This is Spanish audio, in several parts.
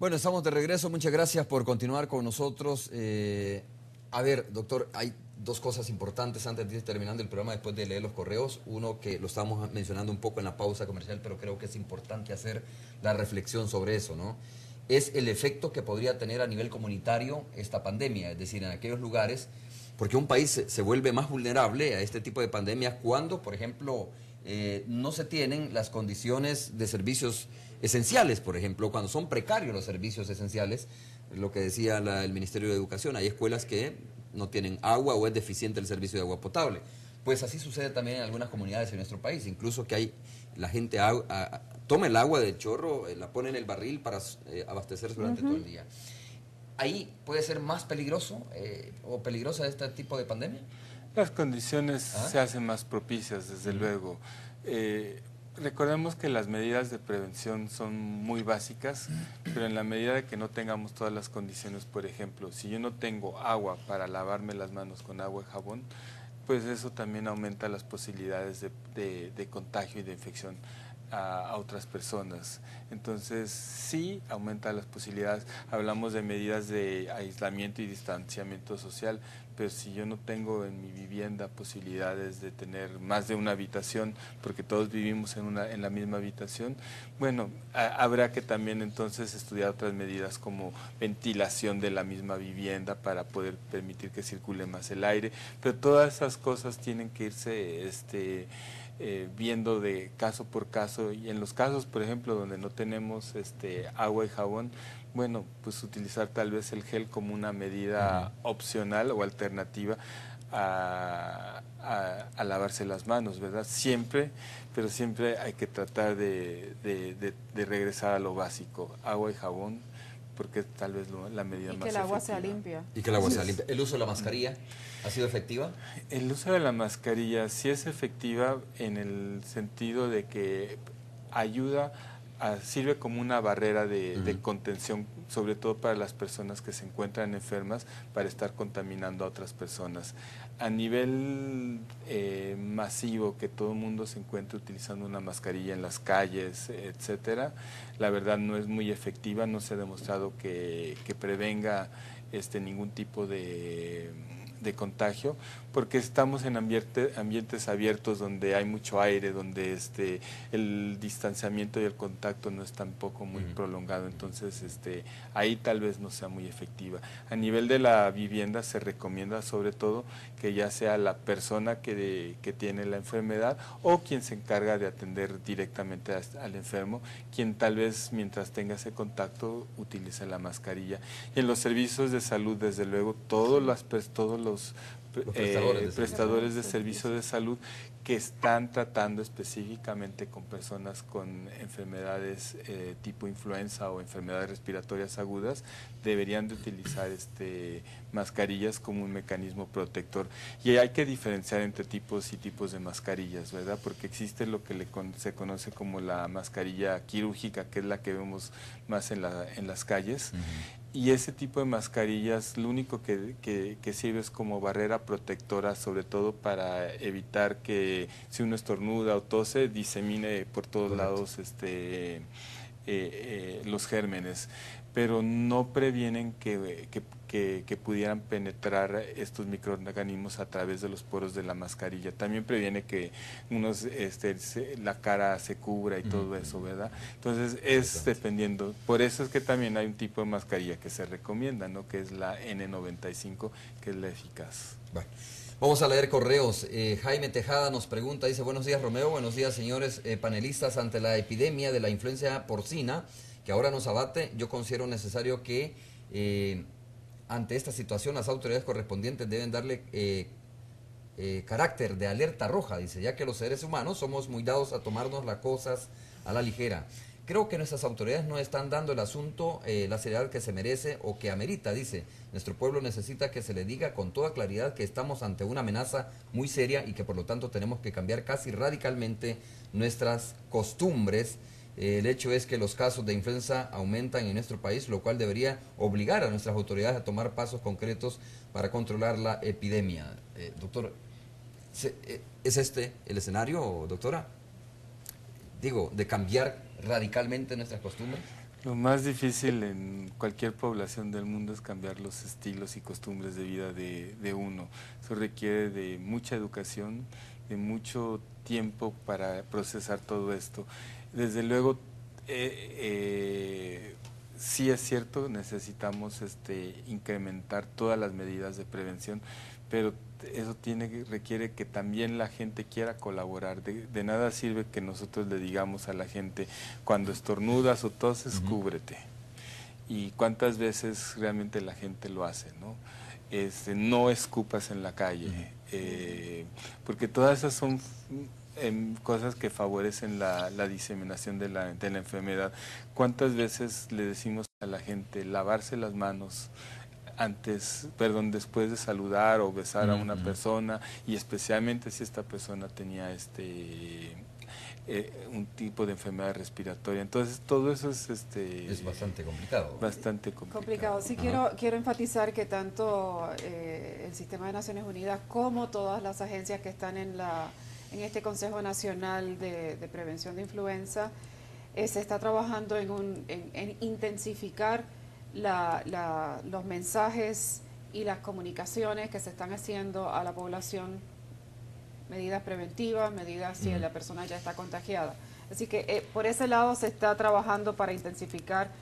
Bueno, estamos de regreso. Muchas gracias por continuar con nosotros. A ver, doctor, hay dos cosas importantes antes de ir terminando el programa, después de leer los correos. Uno que lo estábamos mencionando un poco en la pausa comercial, pero creo que es importante hacer la reflexión sobre eso, ¿no? Es el efecto que podría tener a nivel comunitario esta pandemia, es decir, en aquellos lugares, porque un país se vuelve más vulnerable a este tipo de pandemias cuando, por ejemplo, no se tienen las condiciones de servicios esenciales, por ejemplo, cuando son precarios los servicios esenciales, lo que decía el Ministerio de Educación, hay escuelas que no tienen agua o es deficiente el servicio de agua potable. Pues así sucede también en algunas comunidades en nuestro país, incluso que hay la gente toma el agua del chorro, la pone en el barril para abastecerse durante todo el día. ¿Ahí puede ser más peligroso o peligrosa este tipo de pandemia? Las condiciones se hacen más propicias, desde luego. Recordemos que las medidas de prevención son muy básicas, pero en la medida de que no tengamos todas las condiciones, por ejemplo, si yo no tengo agua para lavarme las manos con agua y jabón, pues eso también aumenta las posibilidades de contagio y de infección a otras personas. Entonces sí aumenta las posibilidades. Hablamos de medidas de aislamiento y distanciamiento social, pero si yo no tengo en mi vivienda posibilidades de tener más de una habitación, porque todos vivimos en la misma habitación, bueno, habrá que también entonces estudiar otras medidas como ventilación de la misma vivienda para poder permitir que circule más el aire, pero todas esas cosas tienen que irse viendo de caso por caso, y en los casos, por ejemplo, donde no tenemos agua y jabón, bueno, pues utilizar tal vez el gel como una medida opcional o alternativa a lavarse las manos, ¿verdad? Siempre, pero siempre hay que tratar de regresar a lo básico, agua y jabón, porque tal vez la medida más efectiva. Y que el agua sea limpia. Y que el agua sea limpia. ¿El uso de la mascarilla ha sido efectiva? El uso de la mascarilla sí es efectiva en el sentido de que ayuda, sirve como una barrera de contención, sobre todo para las personas que se encuentran enfermas, para estar contaminando a otras personas. A nivel masivo, que todo el mundo se encuentre utilizando una mascarilla en las calles, etcétera, la verdad no es muy efectiva, no se ha demostrado que prevenga ningún tipo de contagio, porque estamos en ambientes abiertos donde hay mucho aire, donde el distanciamiento y el contacto no es tampoco muy prolongado, entonces ahí tal vez no sea muy efectiva. A nivel de la vivienda se recomienda sobre todo que ya sea la persona que tiene la enfermedad o quien se encarga de atender directamente al enfermo, quien tal vez mientras tenga ese contacto utilice la mascarilla. Y en los servicios de salud, desde luego, todos los prestadores de servicios de salud que están tratando específicamente con personas con enfermedades tipo influenza o enfermedades respiratorias agudas, deberían de utilizar mascarillas como un mecanismo protector. Y hay que diferenciar entre tipos y tipos de mascarillas, ¿verdad? Porque existe lo que se conoce como la mascarilla quirúrgica, que es la que vemos más en las calles. Y ese tipo de mascarillas lo único que sirve es como barrera protectora, sobre todo para evitar que si uno estornuda o tose, disemine por todos lados los gérmenes, pero no previenen que pudieran penetrar estos microorganismos a través de los poros de la mascarilla. También previene que la cara se cubra y todo eso, ¿verdad? Entonces es dependiendo. Por eso es que también hay un tipo de mascarilla que se recomienda, ¿no? Que es la N95, que es la eficaz. Bueno, vamos a leer correos. Jaime Tejada nos pregunta, dice: buenos días Romeo, buenos días señores panelistas. Ante la epidemia de la influenza porcina que ahora nos abate, yo considero necesario que ante esta situación las autoridades correspondientes deben darle carácter de alerta roja, dice, ya que los seres humanos somos muy dados a tomarnos las cosas a la ligera. Creo que nuestras autoridades no están dando el asunto la seriedad que se merece o que amerita, dice. Nuestro pueblo necesita que se le diga con toda claridad que estamos ante una amenaza muy seria y que por lo tanto tenemos que cambiar casi radicalmente nuestras costumbres. El hecho es que los casos de influenza aumentan en nuestro país, lo cual debería obligar a nuestras autoridades a tomar pasos concretos para controlar la epidemia. Doctor, ¿es este el escenario, doctora? Digo, de cambiar radicalmente nuestras costumbres. Lo más difícil en cualquier población del mundo es cambiar los estilos y costumbres de vida de uno. Eso requiere de mucha educación, de mucho tiempo para procesar todo esto. Desde luego, sí es cierto, necesitamos incrementar todas las medidas de prevención, pero eso requiere que también la gente quiera colaborar. De nada sirve que nosotros le digamos a la gente, cuando estornudas o toses, cúbrete. Y cuántas veces realmente la gente lo hace, ¿no? No escupas en la calle, porque todas esas son cosas que favorecen la diseminación de la enfermedad. ¿Cuántas veces le decimos a la gente lavarse las manos después de saludar o besar a una persona, y especialmente si esta persona tenía un tipo de enfermedad respiratoria? Entonces todo eso es bastante complicado. Bastante complicado. Sí, quiero enfatizar que tanto el Sistema de Naciones Unidas como todas las agencias que están en este Consejo Nacional de Prevención de Influenza se está trabajando en intensificar los mensajes y las comunicaciones que se están haciendo a la población, medidas preventivas, medidas si la persona ya está contagiada. Así que por ese lado se está trabajando para intensificar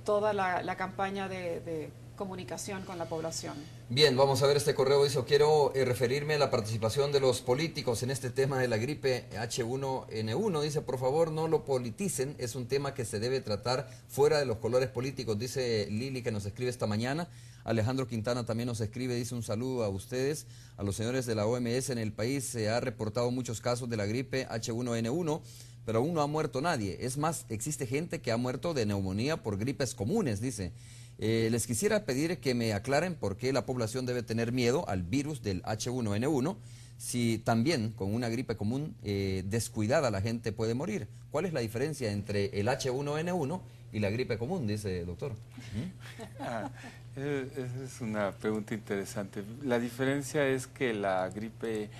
toda la campaña de comunicación con la población. Bien, vamos a ver este correo. Dice: quiero referirme a la participación de los políticos en este tema de la gripe H1N1. Dice: por favor, no lo politicen, es un tema que se debe tratar fuera de los colores políticos. Dice Lili, que nos escribe esta mañana. Alejandro Quintana también nos escribe, dice: un saludo a ustedes, a los señores de la OMS. En el país se ha reportado muchos casos de la gripe H1N1, pero aún no ha muerto nadie. Es más, existe gente que ha muerto de neumonía por gripes comunes, dice. Les quisiera pedir que me aclaren por qué la población debe tener miedo al virus del H1N1, si también con una gripe común descuidada la gente puede morir. ¿Cuál es la diferencia entre el H1N1 y la gripe común, dice doctor? Esa es una pregunta interesante. La diferencia es que la gripe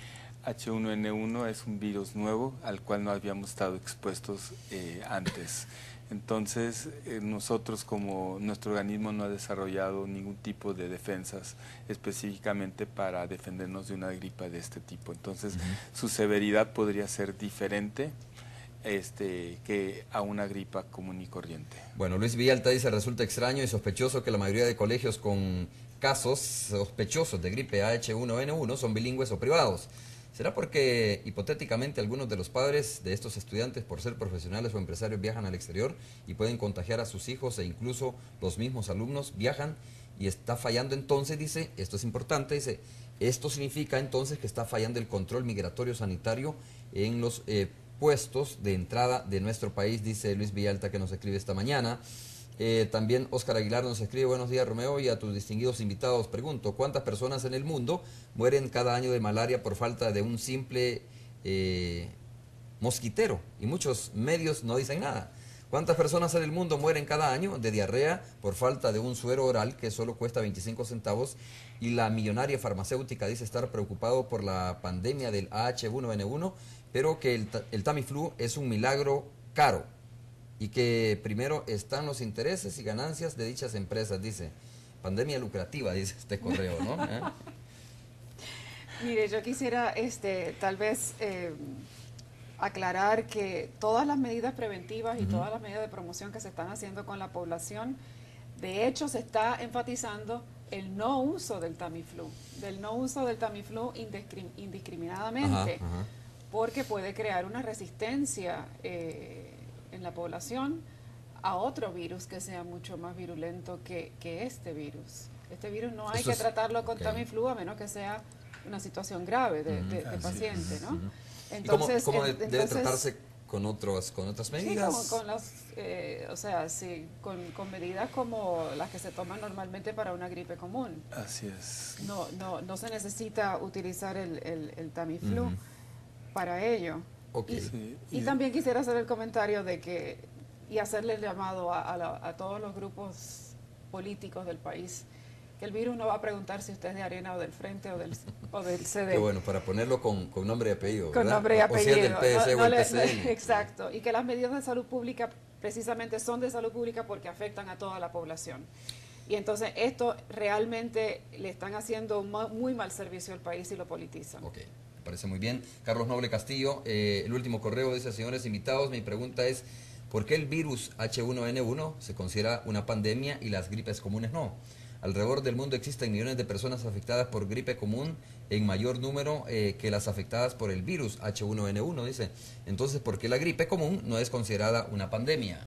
H1N1 es un virus nuevo al cual no habíamos estado expuestos antes. Entonces, nosotros, como nuestro organismo no ha desarrollado ningún tipo de defensas específicamente para defendernos de una gripa de este tipo. Entonces, su severidad podría ser diferente que a una gripa común y corriente. Bueno, Luis Villalta dice: resulta extraño y sospechoso que la mayoría de colegios con casos sospechosos de gripe H1N1 son bilingües o privados. ¿Será porque hipotéticamente algunos de los padres de estos estudiantes, por ser profesionales o empresarios, viajan al exterior y pueden contagiar a sus hijos, e incluso los mismos alumnos viajan y está fallando entonces? Dice, esto es importante, dice, esto significa entonces que está fallando el control migratorio sanitario en los puestos de entrada de nuestro país, dice Luis Villalta, que nos escribe esta mañana. También Óscar Aguilar nos escribe: buenos días, Romeo, y a tus distinguidos invitados. Pregunto, ¿cuántas personas en el mundo mueren cada año de malaria por falta de un simple mosquitero? Y muchos medios no dicen nada. ¿Cuántas personas en el mundo mueren cada año de diarrea por falta de un suero oral que solo cuesta 25 centavos? Y la millonaria farmacéutica dice estar preocupado por la pandemia del H1N1, pero que el Tamiflu es un milagro caro y que primero están los intereses y ganancias de dichas empresas, dice. Pandemia lucrativa, dice este correo, ¿no? Mire, yo quisiera tal vez aclarar que todas las medidas preventivas y todas las medidas de promoción que se están haciendo con la población, de hecho se está enfatizando el no uso del Tamiflu, indiscriminadamente, porque puede crear una resistencia en la población a otro virus que sea mucho más virulento que este virus. Este virus no hay que tratarlo con Tamiflu a menos que sea una situación grave de paciente, ¿no? Entonces, ¿Cómo debe tratarse con otras medidas? Sí, con medidas como las que se toman normalmente para una gripe común. Así es. No se necesita utilizar el Tamiflu para ello. Okay. Y también quisiera hacer el comentario de que, y hacerle el llamado a todos los grupos políticos del país, que el virus no va a preguntar si usted es de Arena o del Frente o del CD. Qué bueno, para ponerlo con nombre y apellido, con ¿verdad? nombre y apellido. O si es del PS o el PC. Exacto, y que las medidas de salud pública precisamente son de salud pública porque afectan a toda la población. Y entonces esto realmente le están haciendo muy mal servicio al país y lo politizan. Ok, me parece muy bien. Carlos Noble Castillo, el último correo dice: señores invitados, mi pregunta es, ¿por qué el virus H1N1 se considera una pandemia y las gripes comunes no? Alrededor del mundo existen millones de personas afectadas por gripe común en mayor número que las afectadas por el virus H1N1, dice. Entonces, ¿por qué la gripe común no es considerada una pandemia?